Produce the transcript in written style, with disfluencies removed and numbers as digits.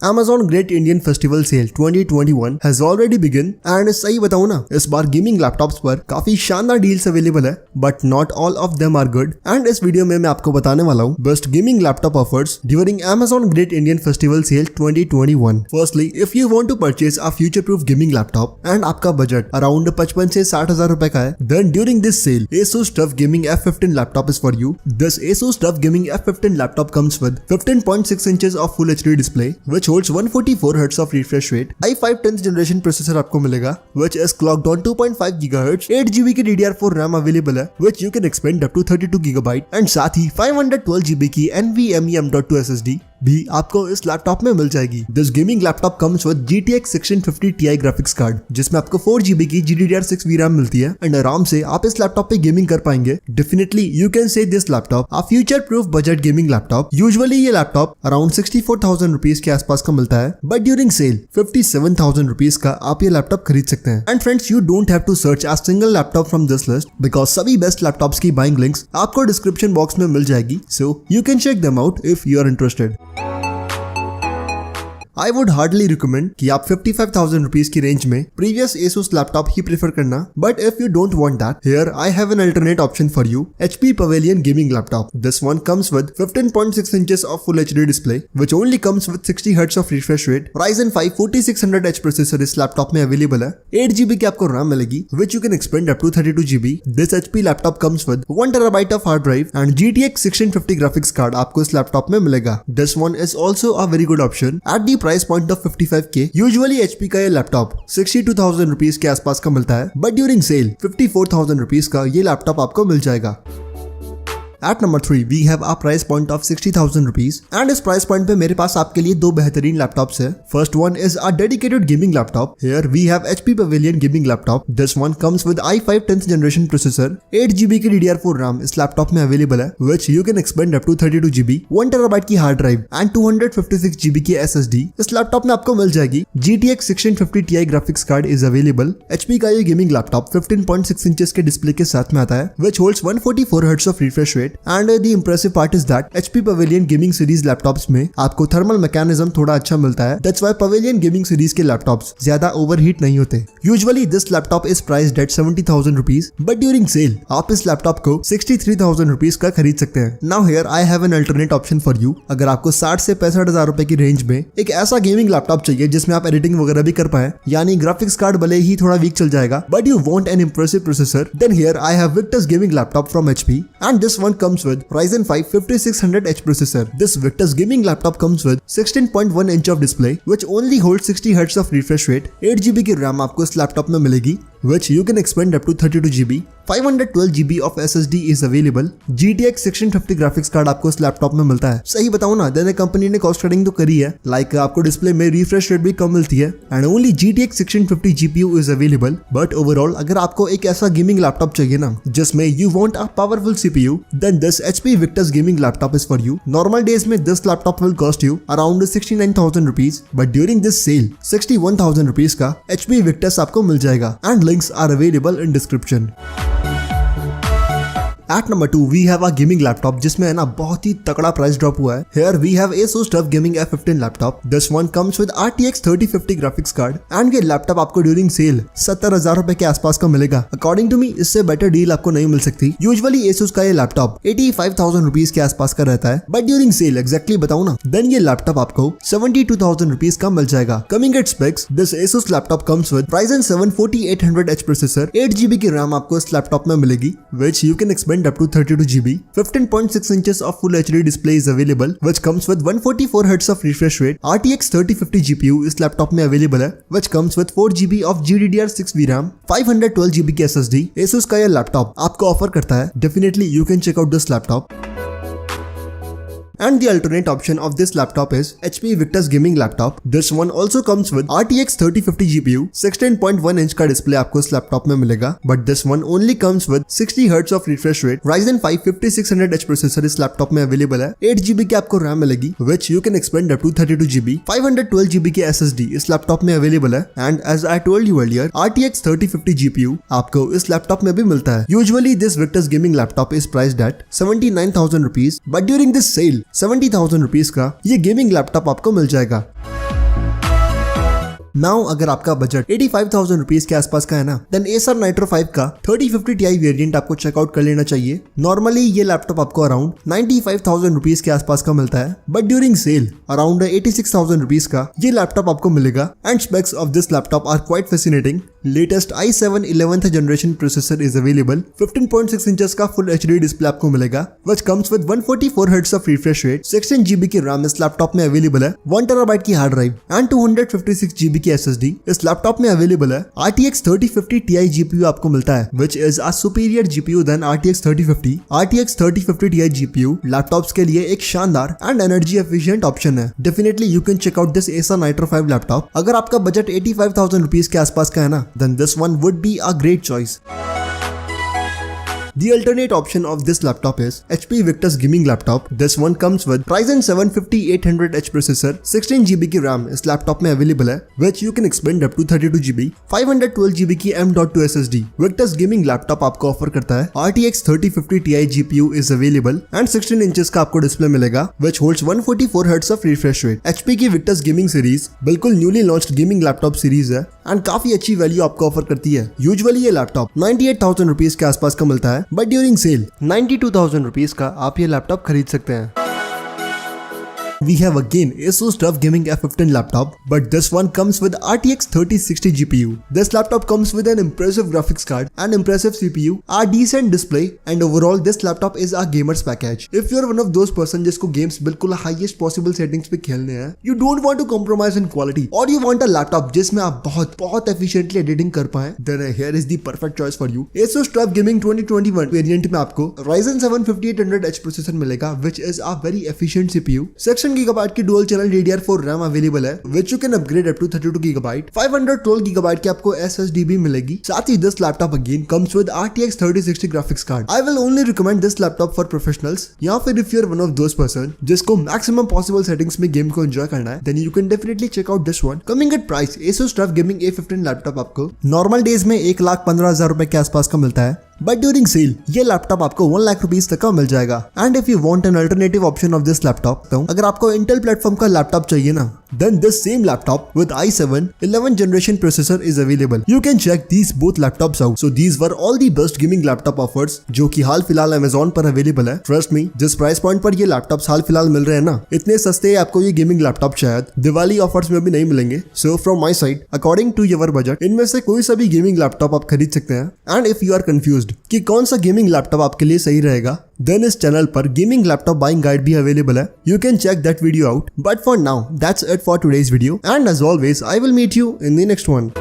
Amazon Great Indian Festival Sale 2021 has already begun and सही बताऊं ना, इस बार गेमिंग लैपटॉप्स पर काफी शानदार डील्स अवेलेबल है, but not all of them are good. And इस वीडियो में मैं आपको बताने वाला हूँ best gaming laptop offers during Amazon Great Indian Festival Sale 2021। Firstly, if you want to purchase a future-proof gaming laptop and आपका budget around 55 से 60,000 रुपए का है, then during this sale, Asus TUF Gaming F15 laptop is for you। This Asus TUF Gaming F15 laptop comes with 15.6 inches of Full HD display, which holds 144 Hz of refresh rate, i5 10th generation processor आपको मिलेगा, which is clocked on 2.5 GHz, 8 GB की DDR4 RAM available है, which you can expand up to 32 GB, and साथ ही 512 GB की NVMe M.2 SSD भी आपको इस laptop में मिल जाएगी। This gaming laptop comes with GTX 1650 Ti graphics card, जिसमें आपको 4 GB की GDDR6 VRAM मिलती है, एंड आराम से आप इस लैपटॉप पे गेमिंग कर पाएंगे। Definitely you can say this laptop a future proof budget gaming laptop. Usually ये लैपटॉप अराउंड 64,000 रुपीज के आसपास का मिलता है, बट ड्यूरिंग सेल 57,000 रुपीज का आप ये लैपटॉप खरीद सकते हैं। And friends, you don't have to search a single laptop from this list, because सभी बेस्ट लैपटॉप्स की बाइंग लिंक्स आपको डिस्क्रिप्शन बॉक्स में मिल जाएगी, so you can check them out if you are interested. I would hardly recommend कि आप 55,000 rupees की range में प्रीवियस Asus लैपटॉप ही प्रेफर करना, but if you don't want that, here I have an alternate option for you, HP Pavilion gaming laptop. This one comes with 15.6 inches of Full HD display, which only comes with 60 Hz of refresh rate, Ryzen 5 4600H processor इस laptop में available है, 8 GB की आपको RAM मिलेगी, which you can expand up to 32 GB। This HP laptop comes with 1 TB of hard drive and GTX 1650 graphics card आपको इस laptop में मिलेगा। This one is also a very good option at the price point of 55K। Usually HP का ये laptop 62,000 rupees के आसपास का मिलता है, बट ड्यूरिंग सेल 54,000 रुपीज का ये लैपटॉप आपको मिल जाएगा। At number 3, we have a price point of 60,000 rupees, and इस प्राइस पॉइंट पे मेरे पास आपके लिए दो बेहतरीन लैपटॉप्स है। First one is a dedicated gaming laptop. Here we have HP Pavilion gaming laptop. This one comes with i5 10th generation processor, 8 GB की DDR4 RAM इस लैपटॉप में अवेलेबल है, which you can expand up to 32 GB, 1 TB की hard drive and 256 GB की SSD इस laptop में आपको मिल जाएगी। GTX 1650 Ti graphics card is available. HP का ये गेमिंग लैपटॉप 15.6 इंचेस के डिस्प्ले के साथ में आता है, which holds 144 Hz of refresh rate। And the impressive part is that HP Pavilion Gaming Series laptops में आपको थर्मल मैकेनिज्म थोड़ा अच्छा मिलता है। That's why Pavilion Gaming Series के लैपटॉप्स ज्यादा ओवरहीट नहीं होते। Usually this laptop is priced at 70,000 rupees, but during sale आप इस लैपटॉप को 63,000 रुपीज का खरीद सकते हैं। Now here I have an alternate option for you। अगर आपको 60 से 65,000 रुपए की रेंज में एक ऐसा गेमिंग लैपटॉप चाहिए जिसमें आप एडिटिंग वगैरह भी कर पाए, यानी ग्राफिक्स कार्ड भले ही थोड़ा वीक चल जाएगा, but you want an impressive processor, then here I have Victus gaming laptop from HP, and this one comes with Ryzen 5 5600H processor. This Victus gaming laptop comes with 16.1 inch of display, which only holds 60 Hz of refresh rate, 8 GB की RAM आपको इस laptop में मिलेगी, which you can expand up to 32 GB, 512 GB of SSD is available, GTX 1650 graphics card आपको इस laptop में मिलता है। सही बताऊं ना, देने कंपनी ने कॉस्ट कटिंग तो करी है, लाइक आपको डिस्प्ले में रिफ्रेश रेट भी कम मिलती है, and only GTX 1650 GPU is available। But overall अगर आपको एक ऐसा गेमिंग लैपटॉप चाहिए ना जिसमें you want a powerful CPU, then this HP Victus gaming laptop is for you। Normal days में this laptop will cost you around 69,000 rupees, but during this sale 61,000 rupees का HP Victus आपको मिल जाएगा, and links are available in description। At number 2, we have a gaming laptop जिसमें है ना बहुत ही तगड़ा price drop हुआ है। Here we have Asus TUF Gaming F15 laptop. This one comes with RTX 3050 graphics card, and ये laptop आपको during cell 70,000 रुपए के आसपास का मिलेगा। अकॉर्डिंग टू मी इससे बेटर डील आपको नहीं मिल सकती। यूजुअली Asus का ये लैपटॉप 85,000 रुपीज के आसपास का रहता है, बट ड्यूरिंग सेल एग्जैक्टली बताऊं ना, देन ये लैपटॉप आपको 72,000 रुपीज का मिल जाएगा। Coming at specs, this Asus laptop comes with Ryzen 7 4800H processor, 8 GB की RAM आपको इस लैपटॉप में मिलेगी, which you can expand up to 32 GB, 15.6 inches of Full HD display is available, which comes with 144 Hz of refresh rate, RTX 3050 GPU इस laptop में available है, which comes with 4 GB of GDDR6 VRAM, 512 GB की SSD। Asus का यह laptop आपको offer करता है। Definitely you can check out this laptop। And the alternate option of this laptop is HP Victus gaming laptop. This one also comes with RTX 3050 GPU, 16.1 inch का display आपको इस laptop में मिलेगा, but this one only comes with 60 Hz of refresh rate, Ryzen 5 5600H processor इस laptop में available है, 8 GB की आपको RAM मिलेगी, which you can expand up to 32 GB, 512 GB की SSD इस लैपटॉप में अवेलेबल है, and as I told you earlier, RTX 3050 GPU आपको इस लैपटॉप में भी मिलता है। Usually this Victus gaming laptop is priced at 79,000 rupees, but during this sale 70,000 rupees का ये गेमिंग लैपटॉप आपको मिल जाएगा। नाउ अगर आपका बजट 85,000 रुपीज के आसपास का है ना, देन Acer Nitro 5 का 3050 Ti वेरिएंट आपको चेकआउट कर लेना चाहिए। नॉर्मली ये लैपटॉप आपको अराउंड 95,000 रुपीज के आसपास का मिलता है, but during sale around 86,000 rupees का ये लैपटॉप आपको मिलेगा। And specs of this laptop are quite fascinating. Latest i7 11th generation processor is available. 15.6 inches का फुल HD डिस्प्ले आपको मिलेगा, which comes with 144 Hz of refresh rate, 16 GB की RAM इस laptop में अवेलेबल है, 1 TB की hard drive and 256 GB की SSD इस लैपटॉप में अवेलेबल है। RTX 3050 Ti GPU आपको मिलता है, which is a superior GPU than RTX 3050। RTX 3050 Ti GPU लैपटॉप्स के लिए एक शानदार एंड एनर्जी एफिशिएंट ऑप्शन है। Definitely you can check out this Acer Nitro 5 laptop. अगर आपका बजट 85,000 रुपीज के आसपास का है ना, then this one would be a great choice. The alternate option of this laptop is HP Victus Gaming Laptop. This one comes with Ryzen 7 5800H processor, 16 GB की RAM इस laptop में available है, which you can expand up to 32 GB, 512 GB की M.2 SSD। Victus Gaming Laptop आपको offer करता है RTX 3050 Ti GPU is available and 16 inches का आपको डिस्प्ले मिलेगा, which holds 144 Hz of refresh rate। HP की Victus Gaming सीरीज बिल्कुल newly launched gaming laptop series है एंड काफी अच्छी वैल्यू आपको ऑफर करती है। यूजुअली ये लैपटॉप 98,000 रुपीज के आसपास का मिलता है, बट ड्यूरिंग सेल 92,000 रुपीज का आप ये लैपटॉप खरीद सकते हैं। We have again Asus TUF Gaming F15 laptop, but this one comes with RTX 3060 GPU. This laptop comes with an impressive graphics card, an impressive CPU, a decent display, and overall this laptop is a gamer's package. If you're one of those person जिसको games बिल्कुल highest possible settings पे खेलने हैं, you don't want to compromise in quality, or you want a laptop जिसमें आप बहुत efficiently editing कर पाएं, then here is the perfect choice for you. Asus TUF Gaming 2021 variant में आपको Ryzen 7 5800H processor मिलेगा, which is a very efficient CPU. 16 GB की dual channel DDR4 RAM available है, which you can upgrade up to 32 GB। 512 GB की आपको SSD भी मिलेगी। साथ ही this laptop again comes with RTX 3060 graphics card। I will only recommend this laptop for professionals, या फिर if you're one of those person जिसको maximum possible settings में game को enjoy करना है, then you can definitely check out this one। Coming at price, Asus TUF Gaming A15 laptop आपको normal days में 1,15,000 रुपए के आसपास का मिलता है, बट ड्यूरिंग सेल ये लैपटॉप आपको 1 लाख रुपीज तक का मिल जाएगा। And if you want an alternative option of this laptop, तो अगर आपको इंटेल प्लेटफॉर्म का लैपटॉप चाहिए ना, then this same laptop with i7 11th generation processor is available. You can check these both laptops out. So these were all the best gaming laptop offers जो कि हाल फिलहाल Amazon पर available है। Trust me, जिस price point पर ये laptops हाल फिलहाल मिल रहे हैं ना, इतने सस्ते आपको ये गेमिंग लैपटॉप शायद दिवाली ऑफर्स में भी नहीं मिलेंगे। So from my side, according to your budget, इनमें से कोई सा भी गेमिंग लैपटॉप आप खरीद सकते हैं। And if you are confused कि कौन सा गेमिंग लैपटॉप आपके लिए सही रहेगा, देन इस चैनल पर गेमिंग लैपटॉप बाइंग गाइड भी अवेलेबल है। You can check that video out. But for now that's it for today's video, and as always I will meet you in the next one.